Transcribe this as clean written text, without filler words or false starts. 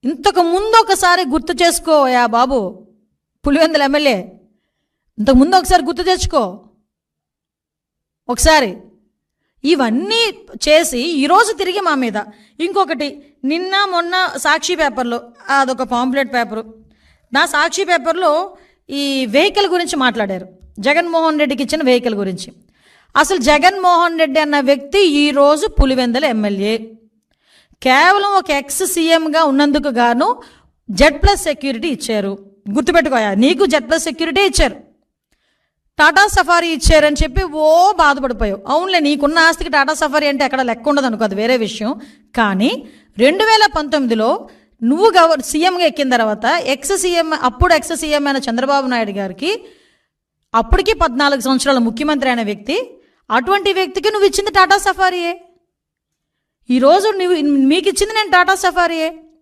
ఇంతకు ముందు ఒకసారి గుర్తు చేసుకోయా బాబు, పులివెందుల ఎమ్మెల్యే, ఇంతకుముందు ఒకసారి గుర్తు తెచ్చుకో ఒకసారి. ఇవన్నీ చేసి ఈరోజు తిరిగి మా మీద ఇంకొకటి, నిన్న మొన్న సాక్షి పేపర్లో అదొక పాంప్లెట్ పేపరు, నా సాక్షి పేపర్లో ఈ వెహికల్ గురించి మాట్లాడారు, జగన్మోహన్ రెడ్డికి ఇచ్చిన వెహికల్ గురించి. అసలు జగన్మోహన్ రెడ్డి అన్న వ్యక్తి ఈరోజు పులివెందుల ఎమ్మెల్యే. కేవలం ఒక ఎక్స్ సీఎంగా ఉన్నందుకు గాను Z+ సెక్యూరిటీ ఇచ్చారు. గుర్తుపెట్టుకోయా, నీకు Z+ సెక్యూరిటీ ఇచ్చారు, టాటా సఫారీ ఇచ్చారని చెప్పి ఓ బాధపడిపోయావు. అవునులే, నీకున్న ఆస్తికి టాటా సఫారీ అంటే ఎక్కడ లెక్క ఉండదు అనుకో, అది వేరే విషయం. కానీ 2019లో నువ్వు సీఎంగా ఎక్కిన తర్వాత అప్పుడు ఎక్స్ సీఎం అయిన చంద్రబాబు నాయుడు గారికి, అప్పటికి 14 సంవత్సరాల ముఖ్యమంత్రి అయిన వ్యక్తి, అటువంటి వ్యక్తికి నువ్వు ఇచ్చింది టాటా సఫారీయే. ఈరోజు మీకు ఇచ్చింది నేను టాటా సఫారీయే.